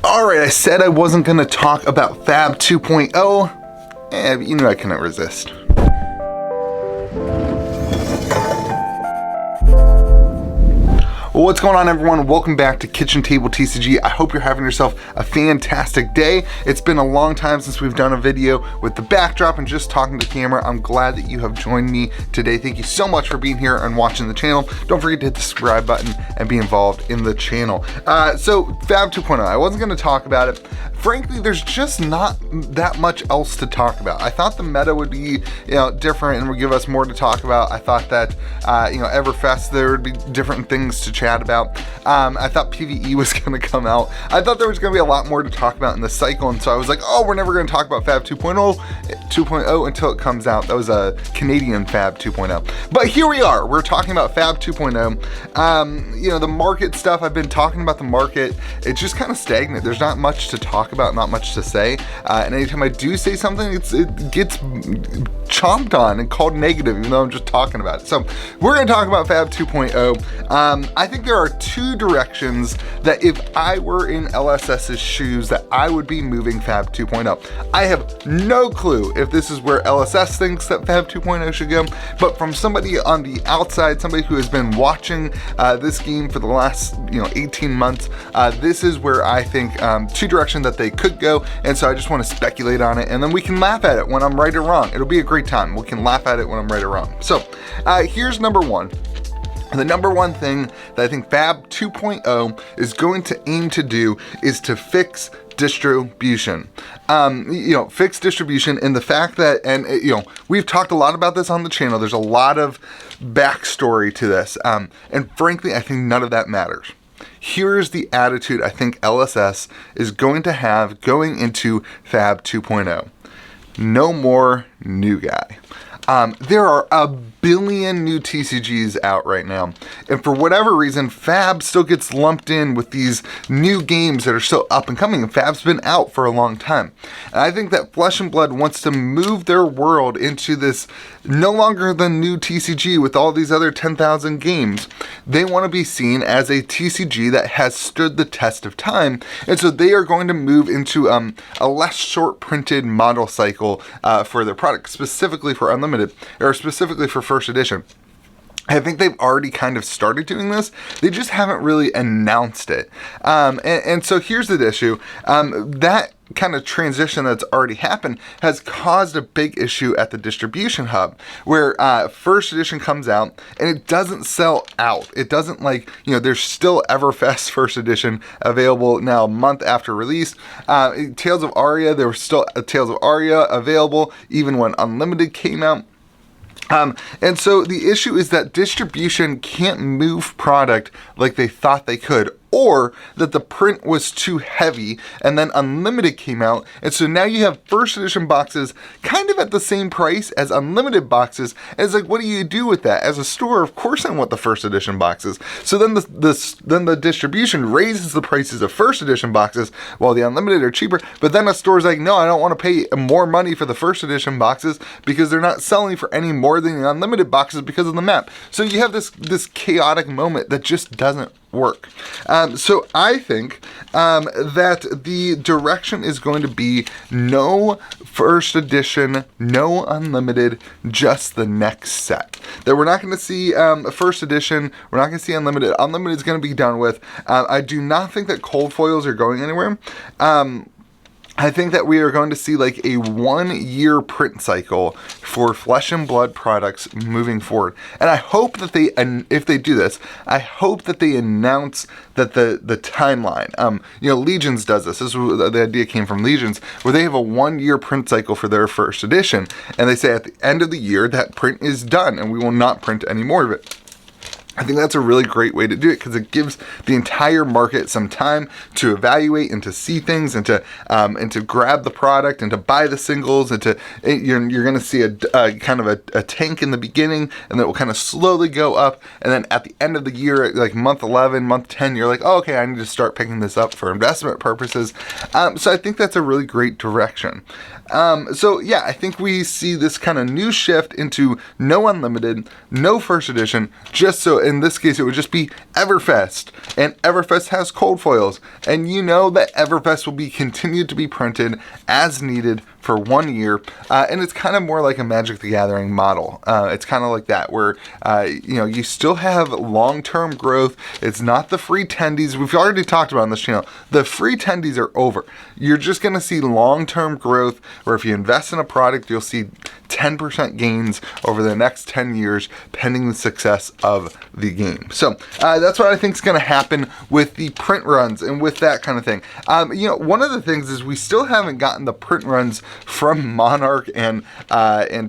Alright, I said I wasn't going to talk about FAB 2.0, and you knew I couldn't resist. Well, what's going on, everyone? Welcome back to KitchenTableTCG. I hope you're having yourself a fantastic day. It's been a long time since we've done a video with the backdrop and just talking to camera. I'm glad that you have joined me today. Thank you so much for being here and watching the channel. Don't forget to hit the subscribe button and be involved in the channel. So FAB 2.0, I wasn't going to talk about it. Frankly, there's just not that much else to talk about. I thought the meta would be, different and would give us more to talk about. I thought that, Everfest, there would be different things to chat about. I thought PvE was going to come out. I thought there was going to be a lot more to talk about in the cycle, and so I was like, oh, we're never going to talk about FAB 2.0 until it comes out. That was a Canadian FAB 2.0. But here we are. We're talking about FAB 2.0. The market stuff, I've been talking about the market. It's just kind of stagnant. There's not much to talk about, not much to say. And anytime I do say something, it gets chomped on and called negative, even though I'm just talking about it. So we're going to talk about FAB 2.0. I think there are two directions that if I were in LSS's shoes that I would be moving FAB 2.0. I have no clue if this is where LSS thinks that FAB 2.0 should go, but from somebody on the outside, somebody who has been watching this game for the last 18 months, this is where I think two directions that they could go, and so I just want to speculate on it, and then we can laugh at it when I'm right or wrong. It'll be a great time. We can laugh at it when I'm right or wrong. So here's number one. The number one thing that I think FAB 2.0 is going to aim to do is to fix distribution. Fix distribution, and the fact that, we've talked a lot about this on the channel. There's a lot of backstory to this, and frankly, I think none of that matters. Here's the attitude I think LSS is going to have going into FAB 2.0. No more new guy. There are a billion new TCGs out right now, and for whatever reason, FAB still gets lumped in with these new games that are still up and coming, and FAB's been out for a long time. And I think that Flesh and Blood wants to move their world into this no longer the new TCG with all these other 10,000 games. They want to be seen as a TCG that has stood the test of time, and so they are going to move into a less short printed model cycle for their product, specifically for Unlimited, or specifically for First Edition. I think they've already kind of started doing this. They just haven't really announced it. And so here's the issue. That kind of transition that's already happened has caused a big issue at the distribution hub, where First Edition comes out and it doesn't sell out. It doesn't there's still Everfest First Edition available now a month after release. Tales of Aria, there was still Tales of Aria available even when Unlimited came out. And so the issue is that distribution can't move product like they thought they could, or that the print was too heavy, and then Unlimited came out, and so now you have First Edition boxes kind of at the same price as Unlimited boxes, and it's like, what do you do with that? As a store, of course I want the First Edition boxes. So then the distribution raises the prices of First Edition boxes while the Unlimited are cheaper, but then a store's like, no, I don't want to pay more money for the First Edition boxes because they're not selling for any more than the Unlimited boxes because of the map. So you have this chaotic moment that just doesn't work. So I think that the direction is going to be no First Edition, no Unlimited, just the next set. That we're not going to see First Edition, we're not going to see Unlimited. Unlimited is going to be done with. I do not think that cold foils are going anywhere. I think that we are going to see like a 1-year print cycle for Flesh and Blood products moving forward. And I hope that if they do this, I hope that they announce that the timeline. Legions does this. The idea came from Legions, where they have a 1-year print cycle for their First Edition. And they say at the end of the year, that print is done and we will not print any more of it. I think that's a really great way to do it because it gives the entire market some time to evaluate and to see things and to grab the product and to buy the singles and you're going to see a kind of a tank in the beginning, and then it will kind of slowly go up, and then at the end of the year, like month 11, month 10, you're like, oh, okay, I need to start picking this up for investment purposes. So I think that's a really great direction. I think we see this kind of new shift into no Unlimited, no First Edition, just so in this case, it would just be Everfest, and Everfest has cold foils, and you know that Everfest will be continued to be printed as needed for 1 year, and it's kind of more like a Magic the Gathering model. It's kind of like that, where you still have long-term growth. It's not the free tendies. We've already talked about on this channel. The free tendies are over. You're just going to see long-term growth, where if you invest in a product, you'll see 10% gains over the next 10 years, pending the success of the game. So that's what I think is going to happen with the print runs and with that kind of thing. One of the things is we still haven't gotten the print runs from Monarch and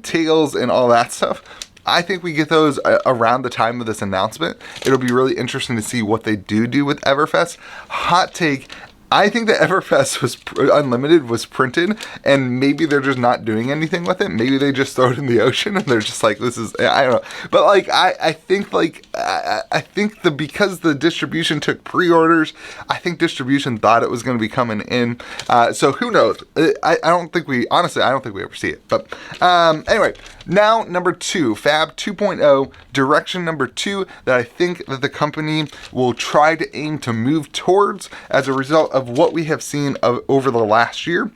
Tails and all that stuff. I think we get those around the time of this announcement. It'll be really interesting to see what they do with Everfest. Hot take, I think that Everfest Unlimited was printed, and maybe they're just not doing anything with it. Maybe they just throw it in the ocean, and they're just like, this is, I don't know. But like, I think because the distribution took pre-orders, I think distribution thought it was going to be coming in. So who knows? I don't think we ever see it. But anyway, now number 2, FAB 2.0, direction number 2 that I think that the company will try to aim to move towards as a result of what we have seen over the last year,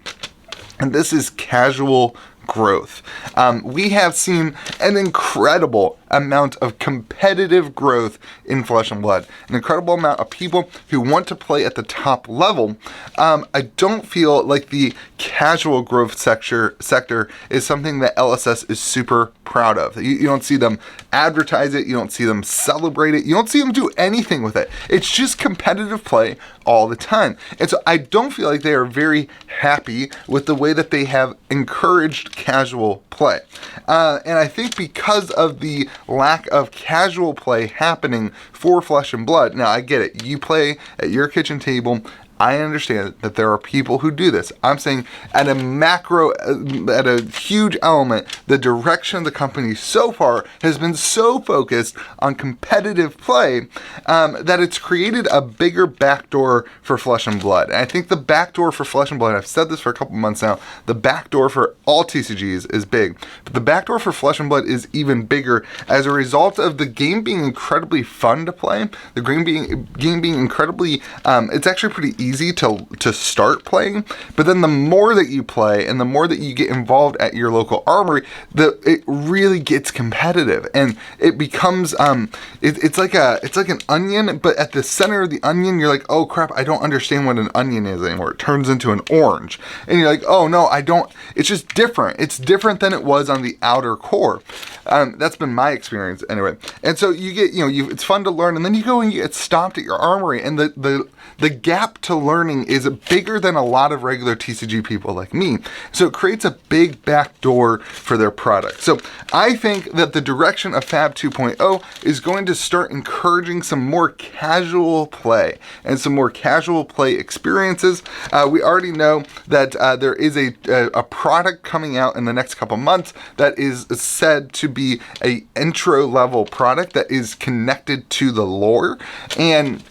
and this is casual growth. We have seen an incredible amount of competitive growth in Flesh and Blood, an incredible amount of people who want to play at the top level. I don't feel like the casual growth sector is something that LSS is super proud of. You don't see them advertise it, you don't see them celebrate it, you don't see them do anything with it. It's just competitive play all the time. And so I don't feel like they are very happy with the way that they have encouraged casual play. And I think because of the lack of casual play happening for Flesh and Blood, now I get it, you play at your kitchen table, I understand that there are people who do this. I'm saying at a macro, at a huge element, the direction of the company so far has been so focused on competitive play that it's created a bigger backdoor for Flesh and Blood. And I think the backdoor for Flesh and Blood, I've said this for a couple months now, the backdoor for all TCGs is big. But the backdoor for Flesh and Blood is even bigger as a result of the game being incredibly fun to play, the game being incredibly, it's actually pretty easy to start playing, but then the more that you play and the more that you get involved at your local armory, it really gets competitive, and it becomes it's like an onion, but at the center of the onion you're like, oh crap, I don't understand what an onion is anymore. It turns into an orange, and you're like, oh no, I don't. It's just different. It's different than it was on the outer core. That's been my experience anyway. And so you get, it's fun to learn, and then you go and you get stopped at your armory, and the gap to learning is bigger than a lot of regular TCG people like me. So it creates a big back door for their product. So I think that the direction of FAB 2.0 is going to start encouraging some more casual play and some more casual play experiences. We already know that there is a product coming out in the next couple months that is said to be a intro level product that is connected to the lore, and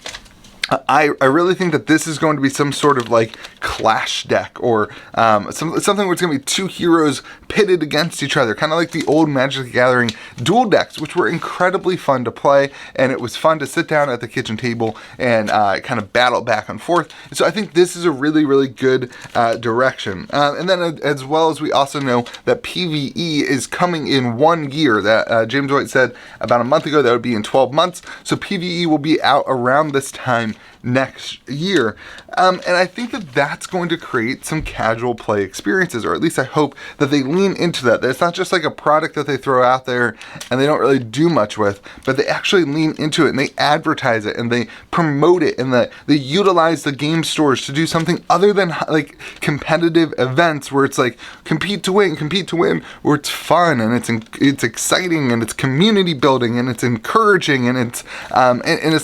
I really think that this is going to be some sort of like clash deck, or something where it's going to be two heroes pitted against each other, kind of like the old Magic the Gathering duel decks, which were incredibly fun to play, and it was fun to sit down at the kitchen table and kind of battle back and forth. So I think this is a really, really good direction. And then as well as we also know that PvE is coming in 1 year. That James White said about a month ago that would be in 12 months. So PvE will be out around this time next year. And I think that that's going to create some casual play experiences, or at least I hope that they lean into that. It's not just like a product that they throw out there and they don't really do much with, but they actually lean into it and they advertise it and they promote it, and they utilize the game stores to do something other than like competitive events where it's like compete to win, where it's fun and it's exciting and it's community building and it's encouraging and it's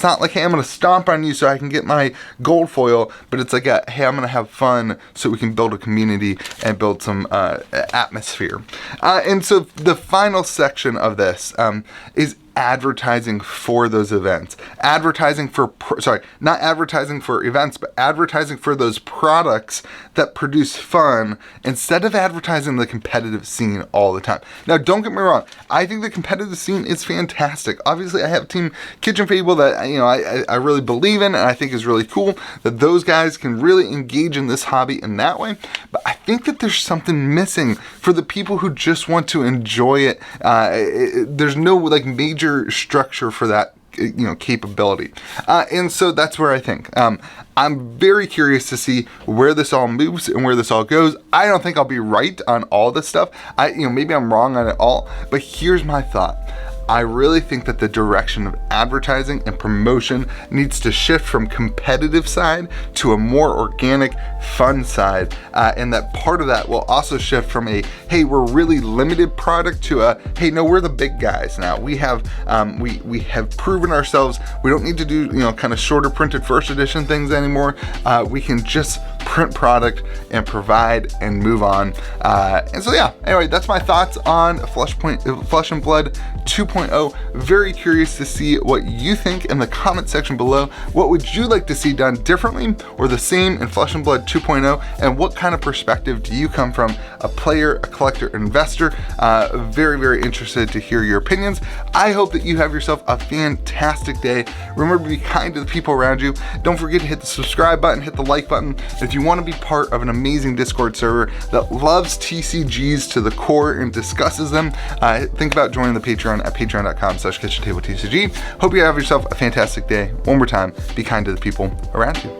not like, hey, I'm going to stomp on you so I can get my gold foil, but it's like, hey, I'm going to have fun so we can build a community and build some atmosphere. And so the final section of this is advertising for those events, advertising for, not advertising for events, but advertising for those products that produce fun instead of advertising the competitive scene all the time. Now, don't get me wrong. I think the competitive scene is fantastic. Obviously, I have Team Kitchen Fable that, you know, I really believe in, and I think is really cool that those guys can really engage in this hobby in that way. But I think that there's something missing for the people who just want to enjoy it. There's no like major structure for that, you know, capability. And so that's where I think. I'm very curious to see where this all moves and where this all goes. I don't think I'll be right on all this stuff. Maybe I'm wrong on it all, but here's my thought. I really think that the direction of advertising and promotion needs to shift from competitive side to a more organic, fun side. And that part of that will also shift from a, hey, we're really limited product to a, hey, no, we're the big guys now. We have we have proven ourselves. We don't need to do, you know, kind of shorter printed first edition things anymore. We can just print product and provide and move on. And so yeah, anyway, that's my thoughts on Flesh and Blood 2.0. Very curious to see what you think in the comment section below. What would you like to see done differently or the same in Flesh and Blood 2.0? And what kind of perspective do you come from? A player, a collector, investor? Very, very interested to hear your opinions. I hope that you have yourself a fantastic day. Remember to be kind to the people around you. Don't forget to hit the subscribe button, hit the like button. If you want to be part of an amazing Discord server that loves TCGs to the core and discusses them, think about joining the Patreon at patreon.com/KitchenTableTCG. Hope you have yourself a fantastic day. One more time, be kind to the people around you.